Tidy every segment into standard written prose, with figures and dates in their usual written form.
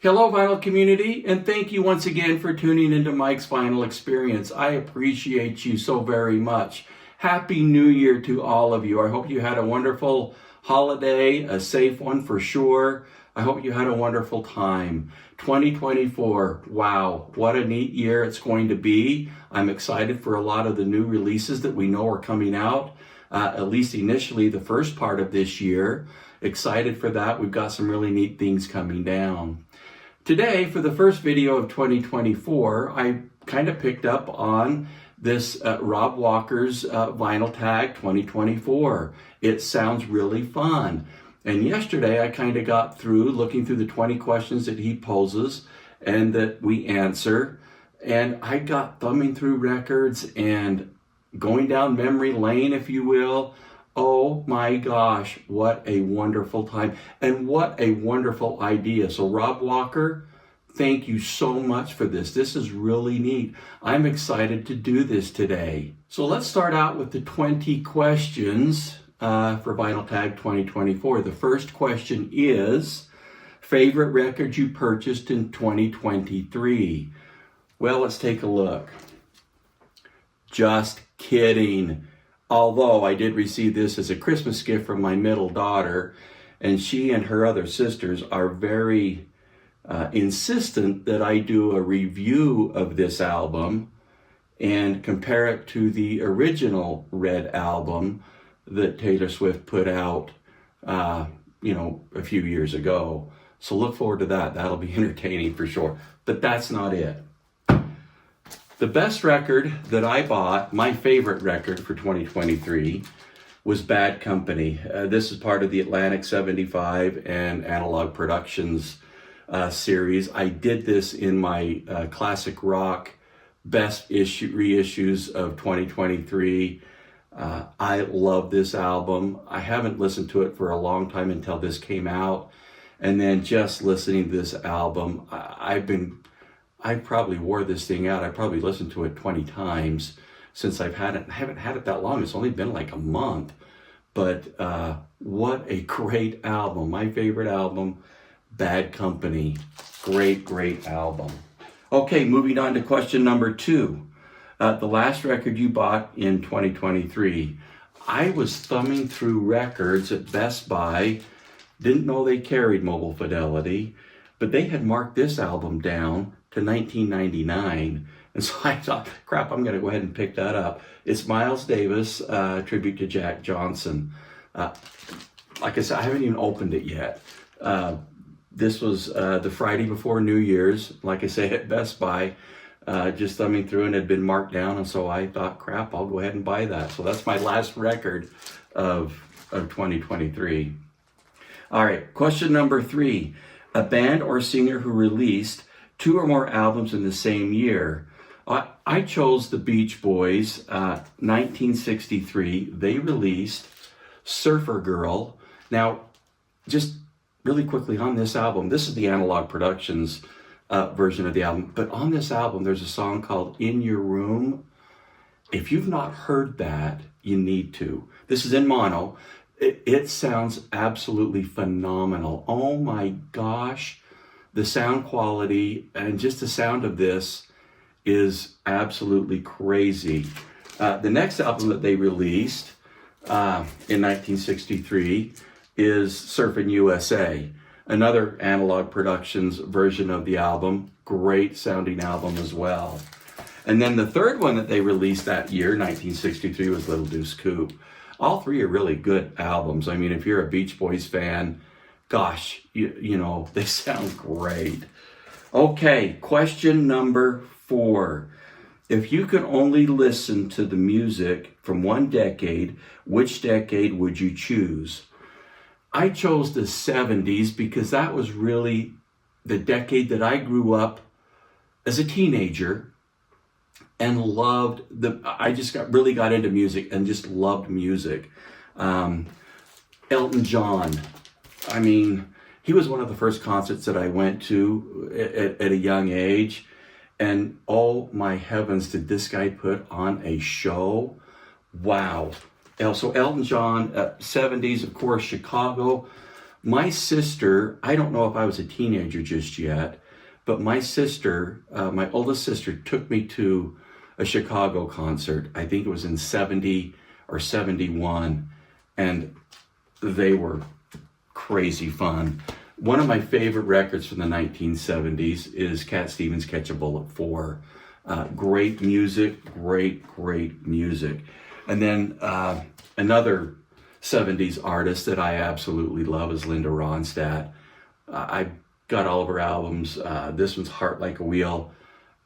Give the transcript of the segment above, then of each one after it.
Hello, vinyl community, and thank you once again for tuning into Mike's Vinyl Experience. I appreciate you so very much. Happy New Year to all of you. I hope you had a wonderful holiday, a safe one for sure. I hope you had a wonderful time. 2024, wow, what a neat year it's going to be. I'm excited for a lot of the new releases that we know are coming out, at least initially the first part of this year. Excited for that. We've got some really neat things coming down. Today, for the first video of 2024, I kind of picked up on this Rob Walker's Vinyl Tag 2024. It sounds really fun. And yesterday, I kind of got through looking through the 20 questions that he poses and that we answer. And I got thumbing through records and going down memory lane, if you will. Oh my gosh, what a wonderful time and what a wonderful idea. So Rob Walker, thank you so much for this. This is really neat. I'm excited to do this today. So let's start out with the 20 questions for Vinyl Tag 2024. The first question is, favorite record you purchased in 2023? Well, let's take a look. Just kidding. Although I did receive this as a Christmas gift from my middle daughter, and she and her other sisters are very insistent that I do a review of this album and compare it to the original Red album that Taylor Swift put out, a few years ago. So look forward to that. That'll be entertaining for sure. But that's not it. The best record that I bought, my favorite record for 2023, was Bad Company. This is part of the Atlantic 75 and Analog Productions series. I did this in my classic rock best reissues of 2023. I love this album. I haven't listened to it for a long time until this came out. And then just listening to this album, I probably wore this thing out. I probably listened to it 20 times since I've had it. I haven't had it that long. It's only been like a month. But what a great album. My favorite album, Bad Company. Great, great album. Okay, moving on to question number 2. The last record you bought in 2023. I was thumbing through records at Best Buy. Didn't know they carried mobile fidelity, but they had marked this album down to 1999. And so I thought, crap, I'm going to go ahead and pick that up. It's Miles Davis, tribute to Jack Johnson. Like I said, I haven't even opened it yet. This was the Friday before New Year's, like I say, at Best Buy, just thumbing through, and it had been marked down. And so I thought, crap, I'll go ahead and buy that. So that's my last record of 2023. All right, question number 3. A band or singer who released 2 or more albums in the same year. I chose the Beach Boys, 1963. They released Surfer Girl. Now, just really quickly on this album, this is the Analog Productions version of the album, but on this album, there's a song called In Your Room. If you've not heard that, you need to. This is in mono. It sounds absolutely phenomenal. Oh my gosh. The sound quality and just the sound of this is absolutely crazy. The next album that they released in 1963 is Surfin' USA, another Analog Productions version of the album. Great sounding album as well. And then the third one that they released that year, 1963, was Little Deuce Coupe. All 3 are really good albums. I mean, if you're a Beach Boys fan, gosh, you know, they sound great. Okay, question number 4. If you could only listen to the music from one decade, which decade would you choose? I chose the 70s because that was really the decade that I grew up as a teenager and loved I just really got into music and just loved music. Elton John. I mean, he was one of the first concerts that I went to at a young age. And oh my heavens, did this guy put on a show? Wow. So Elton John, 70s, of course, Chicago. My sister, I don't know if I was a teenager just yet, but my sister, my oldest sister, took me to a Chicago concert. I think it was in 70 or 71, and they were crazy fun. One of my favorite records from the 1970s is Cat Stevens' Catch a Bullet 4. Great music, great music. And then another 70s artist that I absolutely love is Linda Ronstadt. I got all of her albums. This one's Heart Like a Wheel.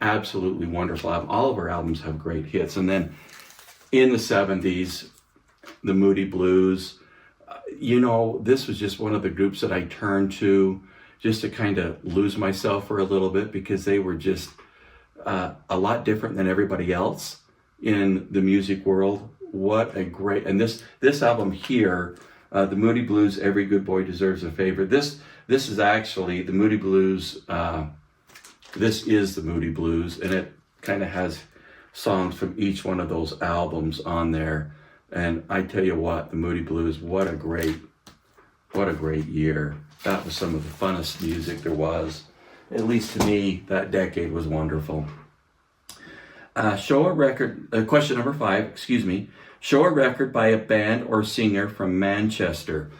Absolutely wonderful album. All of her albums have great hits. And then in the 70s, the Moody Blues. This was just one of the groups that I turned to just to kind of lose myself for a little bit, because they were just a lot different than everybody else in the music world. What a great, and this album here, the Moody Blues, Every Good Boy Deserves a Favorite. This is actually the Moody Blues. This is the Moody Blues, and it kind of has songs from each one of those albums on there. And I tell you what, the Moody Blues, what a great year. That was some of the funnest music there was. At least to me, that decade was wonderful. Question number 5, Show a record by a band or singer from Manchester.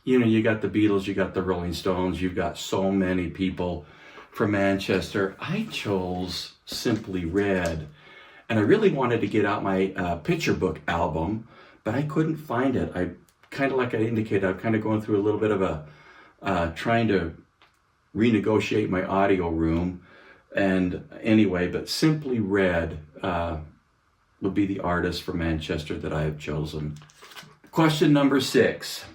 You got the Beatles, you got the Rolling Stones, you've got so many people from Manchester. I chose Simply Red. And I really wanted to get out my picture book album, but I couldn't find it. I kind of, like I indicated, I'm kind of going through a little bit of a trying to renegotiate my audio room. And anyway, but Simply Red would be the artist from Manchester that I have chosen. Question number 6.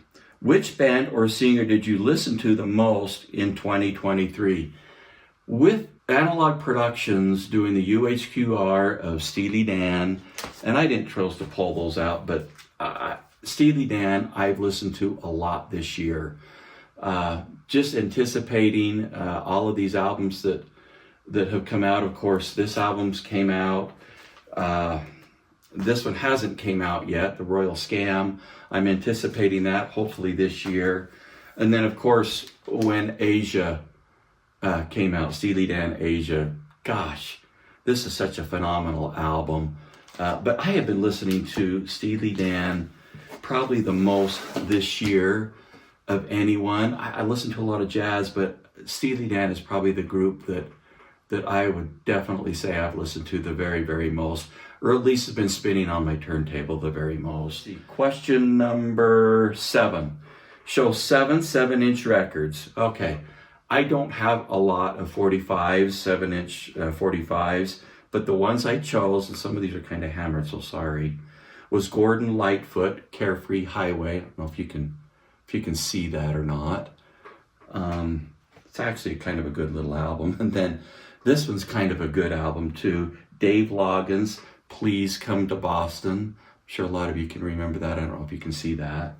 Which band or singer did you listen to the most in 2023? With Analog Productions doing the UHQR of Steely Dan, and I didn't choose to pull those out, but Steely Dan I've listened to a lot this year. Just anticipating all of these albums that have come out. Of course, this album's came out. This one hasn't came out yet, The Royal Scam. I'm anticipating that hopefully this year. And then, of course, when Asia came out, Steely Dan Asia. Gosh, this is such a phenomenal album. But I have been listening to Steely Dan probably the most this year of anyone. I listen to a lot of jazz, but Steely Dan is probably the group that I would definitely say I've listened to the very most, or at least has been spinning on my turntable the very most. Question number 7. Show 7 7-inch records. Okay. I don't have a lot of 45s, 7-inch 45s, but the ones I chose, and some of these are kind of hammered, so sorry, was Gordon Lightfoot, Carefree Highway. I don't know if you can see that or not. It's actually kind of a good little album. And then this one's kind of a good album too. Dave Loggins, Please Come to Boston. I'm sure a lot of you can remember that. I don't know if you can see that.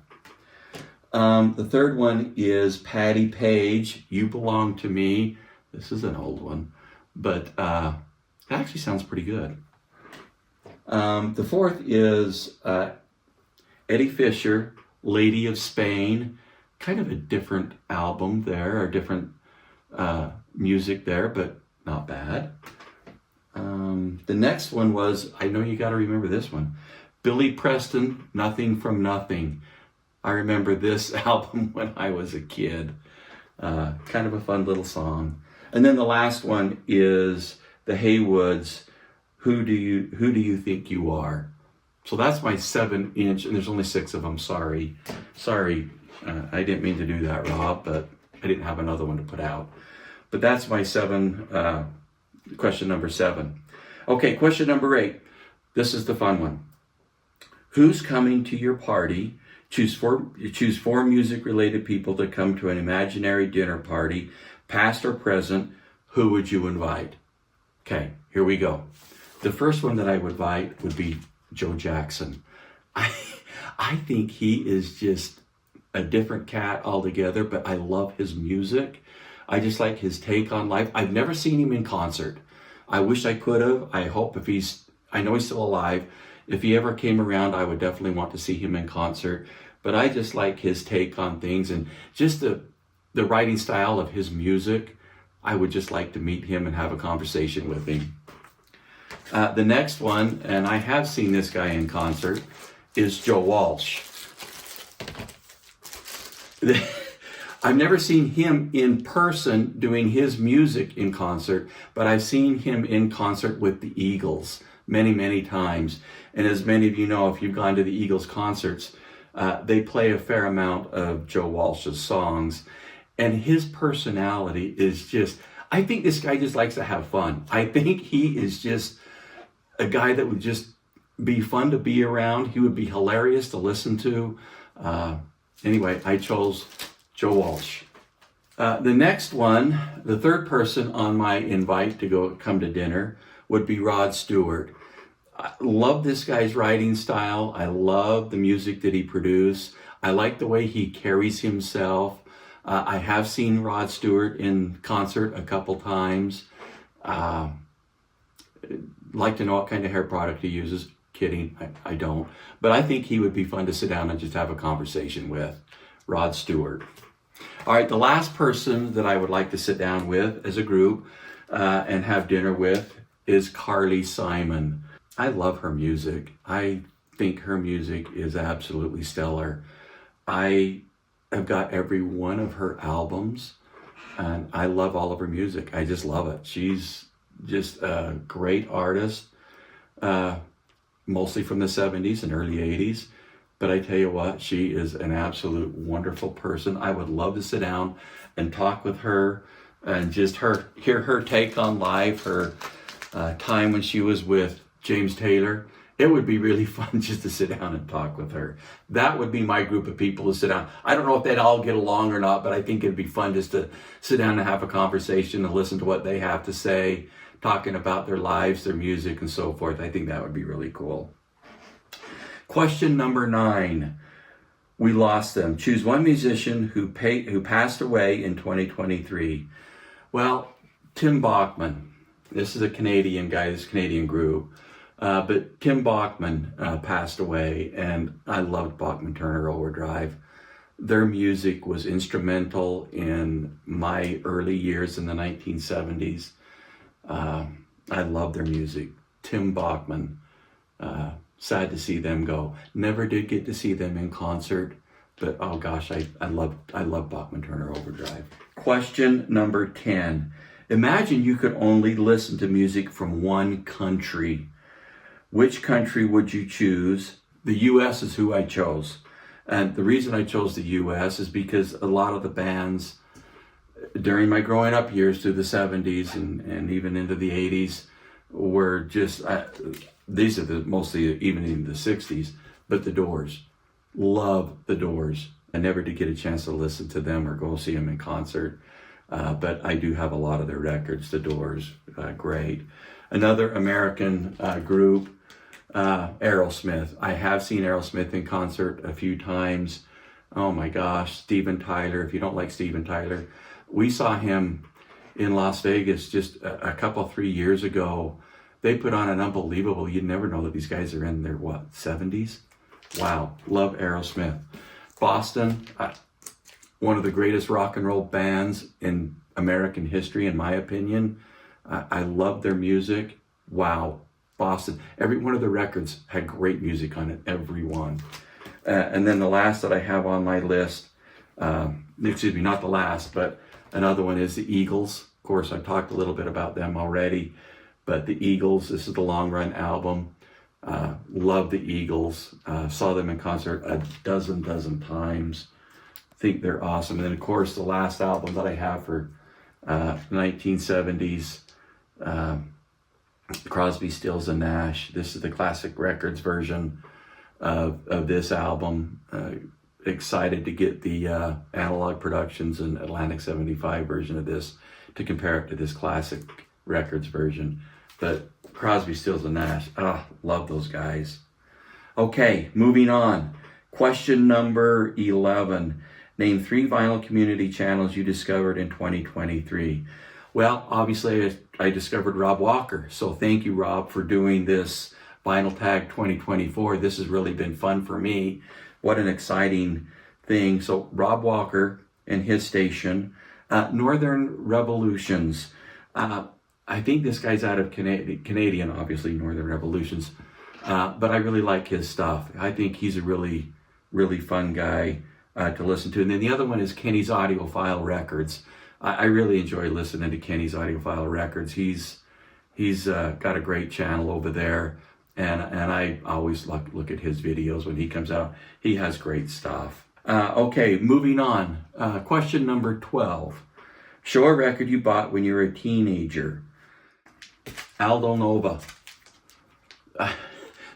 The third one is Patti Page, You Belong to Me. This is an old one, but it actually sounds pretty good. The fourth is Eddie Fisher, Lady of Spain. Kind of a different album there, or different music there, but not bad. The next one was, I know you got to remember this one, Billy Preston, Nothing from Nothing. I remember this album when I was a kid. Kind of a fun little song. And then the last one is the Heywoods, Who Do You Think You Are? So that's my 7-inch, and there's only 6 of them. Sorry, I didn't mean to do that, Rob, but I didn't have another one to put out. But that's my 7. Question number 7. Okay, question number 8. This is the fun one. Who's coming to your party? Choose 4 music-related people to come to an imaginary dinner party, past or present. Who would you invite? Okay, here we go. The first one that I would invite would be Joe Jackson. I think he is just a different cat altogether, but I love his music. I just like his take on life. I've never seen him in concert. I wish I could have. I hope I know he's still alive. If he ever came around, I would definitely want to see him in concert. but I just like his take on things and just the writing style of his music. I would just like to meet him and have a conversation with him. The next one, and I have seen this guy in concert, is Joe Walsh. I've never seen him in person doing his music in concert, but I've seen him in concert with the Eagles many, many times. And as many of you know, if you've gone to the Eagles concerts, they play a fair amount of Joe Walsh's songs. And his personality is just, I think this guy just likes to have fun. I think he is just a guy that would just be fun to be around. He would be hilarious to listen to. Anyway, I chose Joe Walsh. The next one, the third person on my invite to come to dinner would be Rod Stewart. I love this guy's writing style. I love the music that he produced. I like the way he carries himself. I have seen Rod Stewart in concert a couple times. Like to know what kind of hair product he uses. Kidding, I don't. But I think he would be fun to sit down and just have a conversation with. Rod Stewart. All right, the last person that I would like to sit down with as a group and have dinner with is Carly Simon. I love her music. I think her music is absolutely stellar. I have got every one of her albums, and I love all of her music. I just love it. She's just a great artist, mostly from the 70s and early 80s. But I tell you what, she is an absolute wonderful person. I would love to sit down and talk with her and just hear her take on life, her time when she was with James Taylor. It would be really fun just to sit down and talk with her. That would be my group of people to sit down. I don't know if they'd all get along or not, but I think it'd be fun just to sit down and have a conversation and listen to what they have to say, talking about their lives, their music, and so forth. I think that would be really cool. Question number 9. We lost them. Choose one musician who passed away in 2023. Well, Tim Bachman. This is a Canadian guy, this Canadian group. But Tim Bachman passed away, and I loved Bachman Turner Overdrive. Their music was instrumental in my early years in the 1970s. I love their music. Tim Bachman. Sad to see them go. Never did get to see them in concert, but oh gosh, I love Bachman Turner Overdrive. Question number 10. Imagine you could only listen to music from one country. Which country would you choose? The U.S. is who I chose. And the reason I chose the U.S. is because a lot of the bands during my growing up years through the 70s and even into the 80s were just, these are mostly even in the 60s, but the Doors. Love the Doors. I never did get a chance to listen to them or go see them in concert, but I do have a lot of their records. The Doors, great. Another American group, Aerosmith. I have seen Aerosmith in concert a few times. Oh my gosh, Steven Tyler. If you don't like Steven Tyler, we saw him in Las Vegas just a couple, 3 years ago. They put on an unbelievable, you'd never know that these guys are in their, 70s? Wow, love Aerosmith. Boston, one of the greatest rock and roll bands in American history, in my opinion. I love their music. Wow, Boston. Every one of the records had great music on it, every one. And then the last that I have on my list, excuse me, not the last, but another one is the Eagles. Of course, I've talked a little bit about them already, but the Eagles, this is the Long Run album. Love the Eagles. Saw them in concert a dozen times. Think they're awesome. And then, of course, the last album that I have for 1970s, Crosby, Stills, and Nash. This is the Classic Records version of this album. Excited to get the Analog Productions and Atlantic 75 version of this to compare it to this Classic Records version. But Crosby, Stills, and Nash, love those guys. Okay, moving on. Question number 11. Name 3 vinyl community channels you discovered in 2023. Well, obviously I discovered Rob Walker. So thank you, Rob, for doing this Vinyl Tag 2024. This has really been fun for me. what an exciting thing. So Rob Walker and his station, Northern Revolutions. I think this guy's out of Canadian, obviously, Northern Revolutions. But I really like his stuff. I think he's a really, really fun guy to listen to. And then the other one is Kenny's Audiophile Records. I really enjoy listening to Kenny's Audiophile Records. He's got a great channel over there. And I always look at his videos when he comes out. He has great stuff. Okay, moving on. Question number 12. Show a record you bought when you were a teenager. Aldo Nova.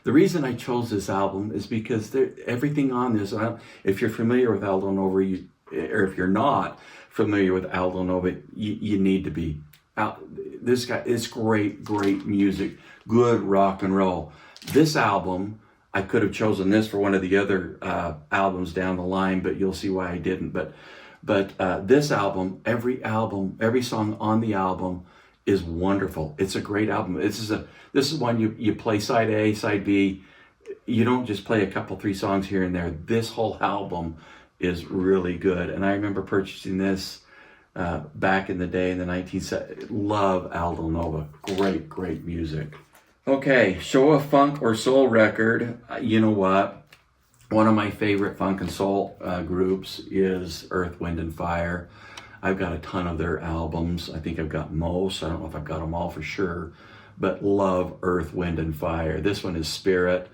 The reason I chose this album is because everything on this, if you're familiar with Aldo Nova, or if you're not familiar with Aldo Nova, you need to be. This guy is great music, good rock and roll. This album, I could have chosen this for one of the other albums down the line, but you'll see why I didn't. But this album, every song on the album is wonderful. It's a great album. This is one you play side A, side B. You don't just play a couple, 3 songs here and there. This whole album is really good. And I remember purchasing this back in the day in the 1970s. Love Aldo Nova. Great music. Okay, show a funk or soul record. You know what? One of my favorite funk and soul groups is Earth, Wind and Fire. I've got a ton of their albums. I think I've got most. I don't know if I've got them all for sure, but love Earth, Wind and Fire. This one is Spirit.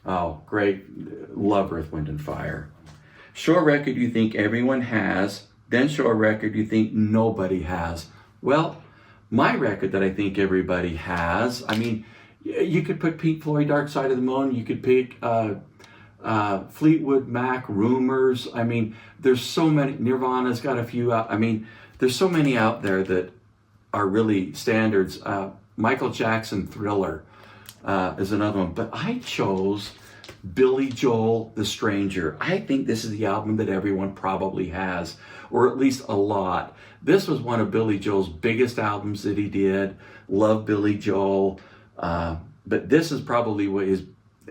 Oh, great. Love Earth, Wind and Fire. Show a record you think everyone has, then show a record you think nobody has. Well, my record that I think everybody has, I mean, you could put Pink Floyd, Dark Side of the Moon. You could pick Fleetwood Mac, Rumors. I mean, there's so many. Nirvana's got a few out. I mean, there's so many out there that are really standards. Michael Jackson, Thriller is another one. But I chose Billy Joel, The Stranger. I think this is the album that everyone probably has, or at least a lot. This was one of Billy Joel's biggest albums that he did. Love Billy Joel. But this is probably what his,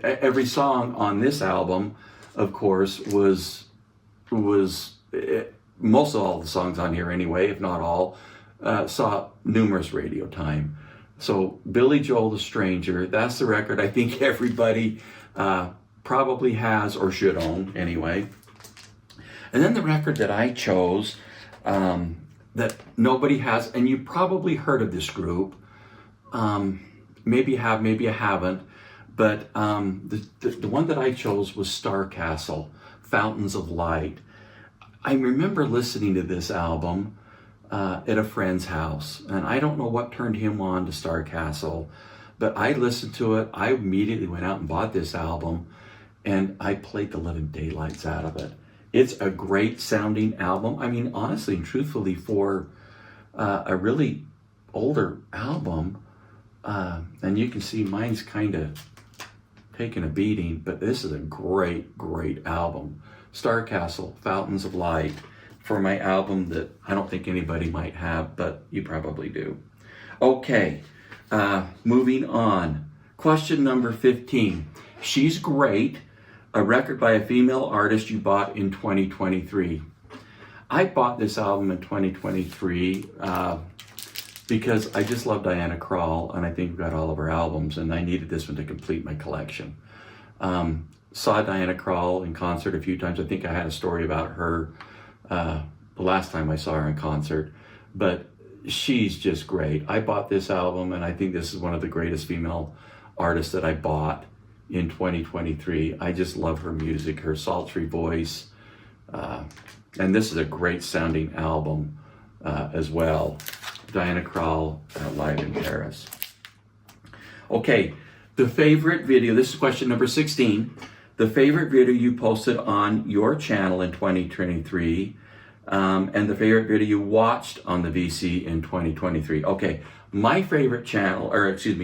every song on this album, of course, was most of all the songs on here anyway, if not all, saw numerous radio time. So Billy Joel, The Stranger, that's the record I think everybody probably has or should own anyway. And then the record that I chose that nobody has, and you probably heard of this group, maybe you have, maybe you haven't, but the one that I chose was Starcastle, Fountains of Light. I remember listening to this album at a friend's house, and I don't know what turned him on to Starcastle, but I listened to it. I immediately went out and bought this album, and I played the living daylights out of it. It's a great sounding album. I mean, honestly and truthfully, for a really older album, and you can see mine's kind of taking a beating, but this is a great album. Starcastle, Fountains of Light, for my album that I don't think anybody might have, but you probably do. Okay, moving on. Question number 15. She's Great, a record by a female artist you bought in 2023. I bought this album in 2023 because I just love Diana Krall, and I think we've got all of her albums, and I needed this one to complete my collection. Saw Diana Krall in concert a few times. I think I had a story about her the last time I saw her in concert, but she's just great. I bought this album, and I think this is one of the greatest female artists that I bought in 2023. I just love her music, her sultry voice, and this is a great sounding album as well. Diana Krall live in Paris. Okay, the favorite video, this is question number 16. The favorite video you posted on your channel in 2023, and the favorite video you watched on the VC in 2023. Okay, my favorite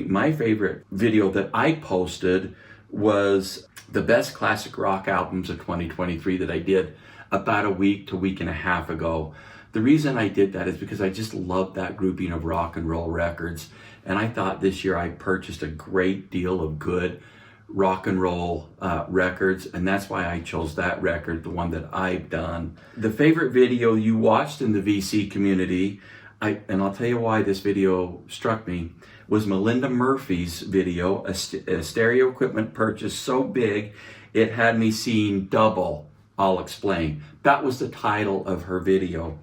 my favorite video that I posted was the best classic rock albums of 2023 that I did about a week to week and a half ago. The reason I did that is because I just loved that grouping of rock and roll records, and I thought this year I purchased a great deal of good rock and roll records, and that's why I chose that record, the one that I've done. The favorite video you watched in the VC community, and I'll tell you why this video struck me, was Melinda Murphy's video, a stereo equipment purchase so big it had me seeing double. I'll explain. That was the title of her video.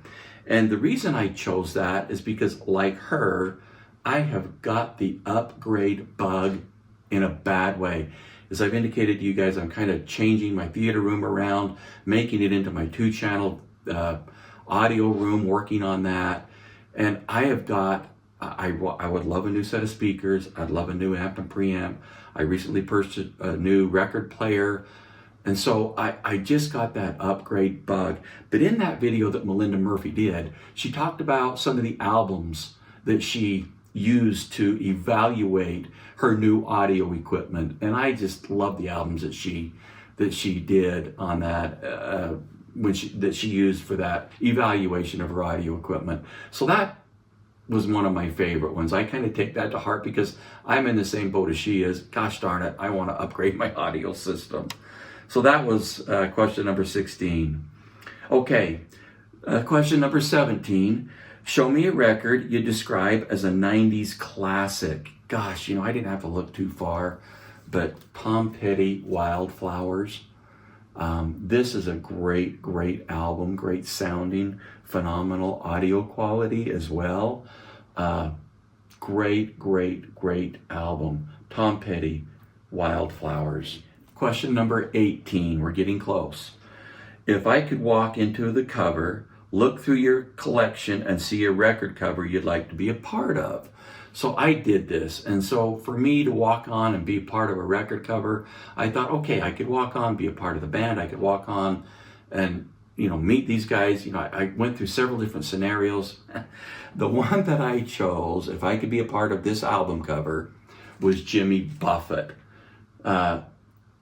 And the reason I chose that is because, like her, I have got the upgrade bug in a bad way. As I've indicated to you guys, I'm kind of changing my theater room around, making it into my 2-channel audio room, working on that. And I have got, I would love a new set of speakers. I'd love a new amp and preamp. I recently purchased a new record player. And so I just got that upgrade bug. But in that video that Melinda Murphy did, she talked about some of the albums that she used to evaluate her new audio equipment. And I just love the albums that she did on that, that she used for that evaluation of her audio equipment. So that was one of my favorite ones. I kind of take that to heart because I'm in the same boat as she is. Gosh darn it, I want to upgrade my audio system. So that was question number 16. Okay, question number 17. Show me a record you describe as a 90s classic. Gosh, I didn't have to look too far, but Tom Petty Wildflowers. This is a great, great album, great sounding, phenomenal audio quality as well. Great, great, great album. Tom Petty Wildflowers. Question number 18, we're getting close. If I could walk into the cover, look through your collection and see a record cover you'd like to be a part of. So I did this. And so for me to walk on and be part of a record cover, I thought, okay, I could walk on, be a part of the band. I could walk on and, meet these guys. I went through several different scenarios. The one that I chose, if I could be a part of this album cover, was Jimmy Buffett.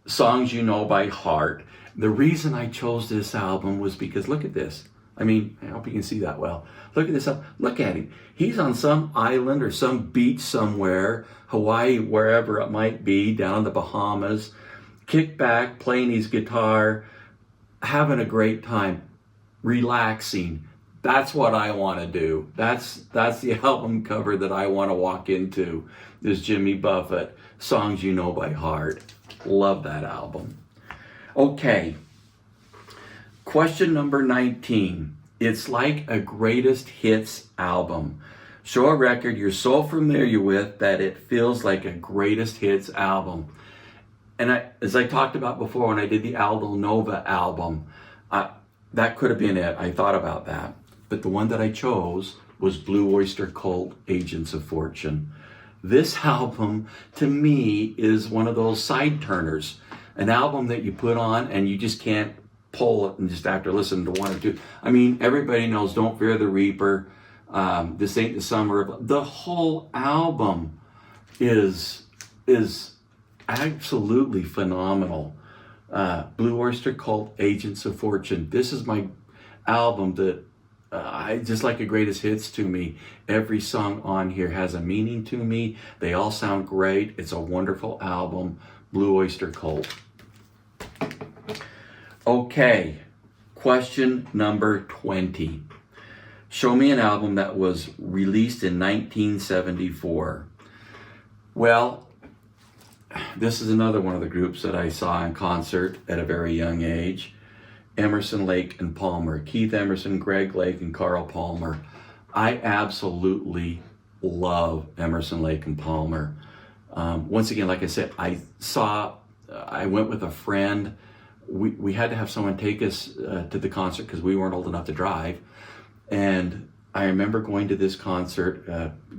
Songs You Know by Heart. The reason I chose this album was because, look at this. I hope you can see that well. Look at this. Look at him. He's on some island or some beach somewhere, Hawaii, wherever it might be, down in the Bahamas, kick back, playing his guitar, having a great time, relaxing. That's what I want to do. That's the album cover that I want to walk into, is Jimmy Buffett, Songs You Know by Heart. Love that album. Okay. Question number 19. It's like a greatest hits album. Show a record you're so familiar with that it feels like a greatest hits album. And as I talked about before when I did the Aldo Nova album, that could have been it. I thought about that. But the one that I chose was Blue Oyster Cult, Agents of Fortune. This album, to me, is one of those side turners. An album that you put on and you just can't pull it and just after listening to one or two. Everybody knows Don't Fear the Reaper, This Ain't the Summer. The whole album is absolutely phenomenal. Blue Oyster Cult, Agents of Fortune. This is my album that I just like a greatest hits to me. Every song on here has a meaning to me. They all sound great. It's a wonderful album. Blue Oyster Cult. Okay, question number 20. Show me an album that was released in 1974. Well, this is another one of the groups that I saw in concert at a very young age. Emerson, Lake and Palmer. Keith Emerson, Greg Lake, and Carl Palmer. I absolutely love Emerson, Lake and Palmer. Once again, like I said, I went with a friend. We had to have someone take us to the concert because we weren't old enough to drive. And I remember going to this concert,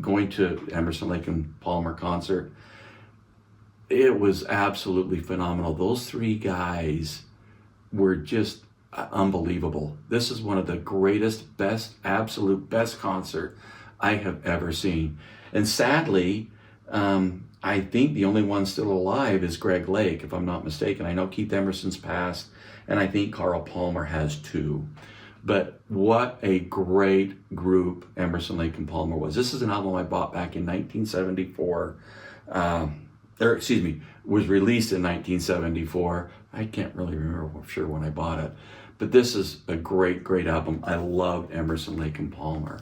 going to Emerson, Lake and Palmer concert. It was absolutely phenomenal. Those three guys were just unbelievable. This is one of the greatest, best, absolute best concert I have ever seen. And sadly, I think the only one still alive is Greg Lake, if I'm not mistaken. I know Keith Emerson's passed, and I think Carl Palmer has too. But what a great group Emerson, Lake and Palmer was. This is an album I bought back in 1974. or excuse me, was released in 1974. I can't really remember for sure when I bought it, but this is a great, great album. I love Emerson, Lake and Palmer.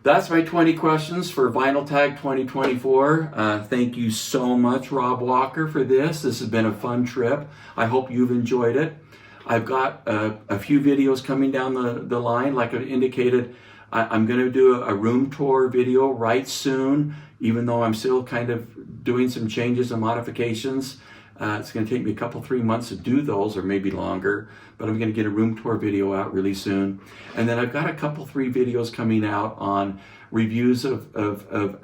That's my 20 questions for Vinyl Tag 2024. Thank you so much, Rob Walker, for this. This has been a fun trip. I hope you've enjoyed it. I've got a few videos coming down the line. Like I indicated, I'm going to do a room tour video right soon, even though I'm still kind of doing some changes and modifications. It's going to take me a couple, 3 months to do those, or maybe longer, but I'm going to get a room tour video out really soon. And then I've got a couple, 3 videos coming out on reviews of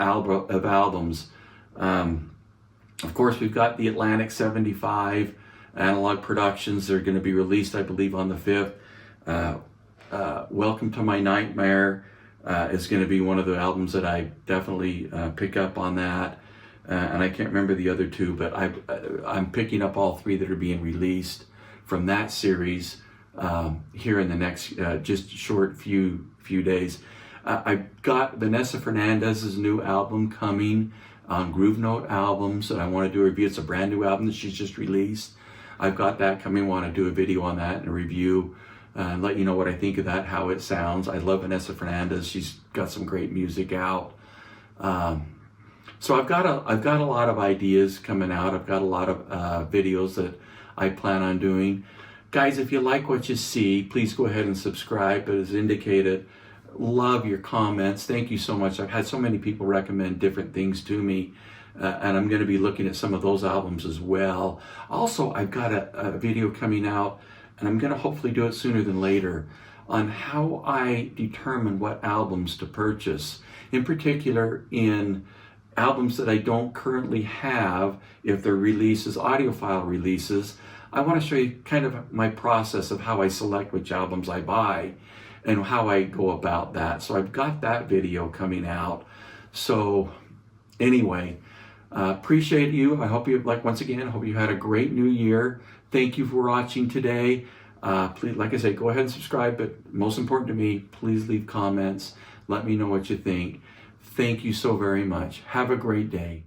albums. Of course, we've got the Atlantic 75 analog productions. They're going to be released, I believe, on the 5th. Welcome to My Nightmare is going to be one of the albums that I definitely pick up on that. And I can't remember the other 2, but I'm picking up all 3 that are being released from that series here in the next just short few days. I've got Vanessa Fernandez's new album coming on Groove Note Albums that I want to do a review. It's a brand new album that she's just released. I've got that coming. I want to do a video on that and a review and let you know what I think of that, how it sounds. I love Vanessa Fernandez. She's got some great music out. So I've got a lot of ideas coming out. I've got a lot of videos that I plan on doing. Guys, if you like what you see, please go ahead and subscribe. But as indicated, love your comments. Thank you so much. I've had so many people recommend different things to me, and I'm going to be looking at some of those albums as well. Also, I've got a video coming out, and I'm going to hopefully do it sooner than later, on how I determine what albums to purchase. In particular, in albums that I don't currently have, if they're releases, audiophile releases, I want to show you kind of my process of how I select which albums I buy and how I go about that. So I've got that video coming out. So anyway, appreciate you. I hope you, once again, I hope you had a great new year. Thank you for watching today. Please, like I said, go ahead and subscribe, but most important to me, please leave comments. Let me know what you think. Thank you so very much. Have a great day.